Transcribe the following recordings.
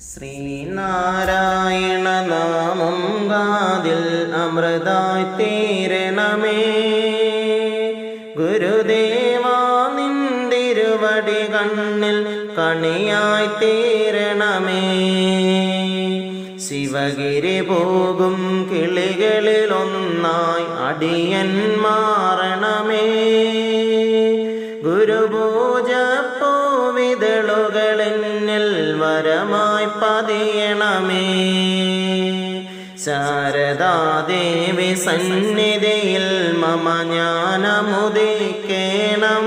ശ്രീനാരായണ നാമം കാതിൽ അമൃതായി തീരണമേ. ഗുരുദേവാ നിന്തിരുവടി കണ്ണിൽ കണിയായി തീരണമേ. ശിവഗിരി പോകും കിളികളിലൊന്നായി അടിയൻ മാറണമേ. ഗുരുപൂജ പൂവിതളുകളെന്നിൽ വരമായി പതിയണമേ. ശാരദാദേവി സന്നിധിയിൽ മമ ജ്ഞാനമുദിക്കേണം.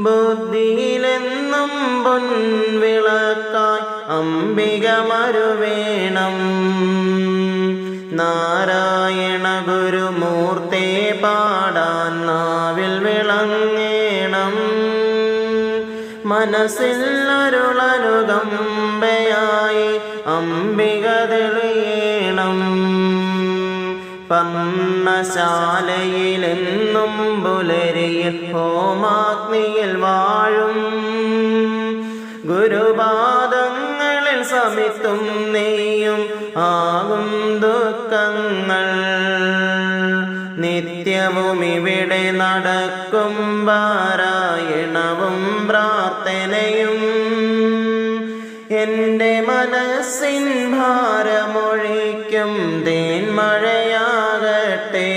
ബുദ്ധിയിലെന്നും പൊൻവിളക്കായി അംബിക മരുവേണം. നാരായണ ഗുരുമൂർത്തേ പാടാൻ നാവിൽ വിളങ്ങേണം. മനസ്സിൽ അരുളനുകമ്പയായി അംബിക തെളിയണം. പർണശാലയിലെന്നും പുലരിയിൽ ഹോമാഗ്നിയിൽ വാഴും. ഗുരുപാദങ്ങളിൽ സമിത്തും നെയ്യും ആകും ദുഃഖങ്ങൾ. നിത്യവും ഇവിടെ നടക്കും പാരായണവും പ്രാർത്ഥനയും. എൻ്റെ മനസ്സിൻ ഭാരമൊഴിക്കും തേന്മഴയാകട്ടെ.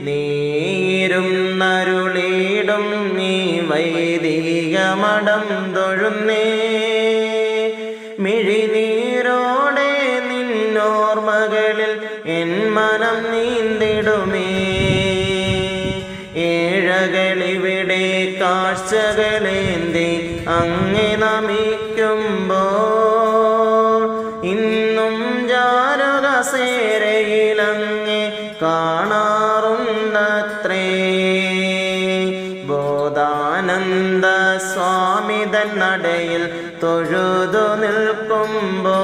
നീരുന്നരുളിടും നീ വൈദിക മഠം തൊഴുന്നേ. മിഴിനീരോടെ നിന്നോർമകളിൽ എൻ മനം നീന്തിടുമേ. ഏഴകളിവിടെ കാഴ്ചകളേന്തി അങ്ങെ നമിക്കുമ്പോൾ ഇന്നും ജാരകസേരയിലങ്ങെ കാണാറുണ്ടത്രേ. ബോധാനന്ദ സ്വാമി തന്നടയിൽ തൊഴുതു നിൽക്കുമ്പോൾ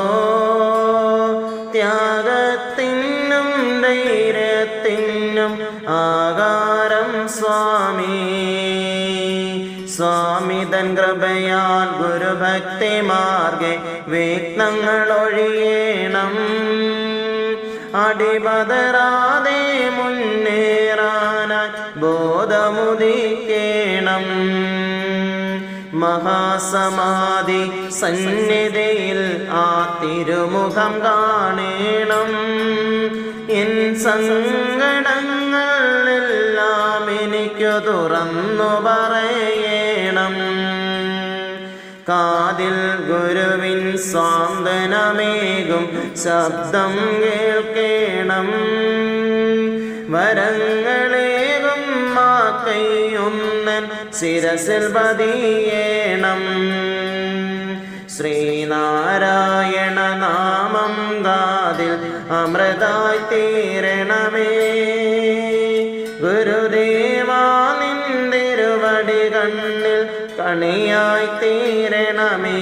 ത്യാഗത്തിനും ധൈര്യത്തിനും ആകാരം സ്വാമി. സ്വാമി തൻ കൃപയാൽ ഗുരുഭക്തി മാർഗെ വിഘ്നങ്ങൾ ഒഴിയണം. അടിപതരാതെ മുന്നേറാനായി ബോധമുദിക്കേണം. മഹാസമാധി സന്നിധിയിൽ ആ തിരുമുഖം കാണേണം. എൻ സങ്കടങ്ങളെല്ലാം എനിക്കു തുറന്നു പറയണം. കാതിൽ ഗുരുവിൻ സാന്ത്വനമേകും ശബ്ദം കേൾക്കണം. വരങ്ങളേകും ആ കൈയൊന്നൻ ശിരസിൽ പതിയേണം. ശ്രീനാരായണ നാമം കാതിൽ അമൃതായി തീരണമേ. ഗുരുദേവാ നിന്തിരുവടി കണ്ണിൽ കണിയായി തീരണമേ.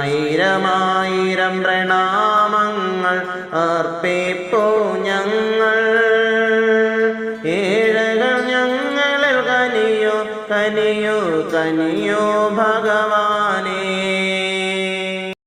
ആയിരമായിരം പ്രണാമങ്ങൾ അർപ്പിപ്പൂ ഞങ്ങൾ. ഏഴകൾ ഞങ്ങളിൽ കനിയോ കനിയോ കനിയോ ഭഗവാൻ.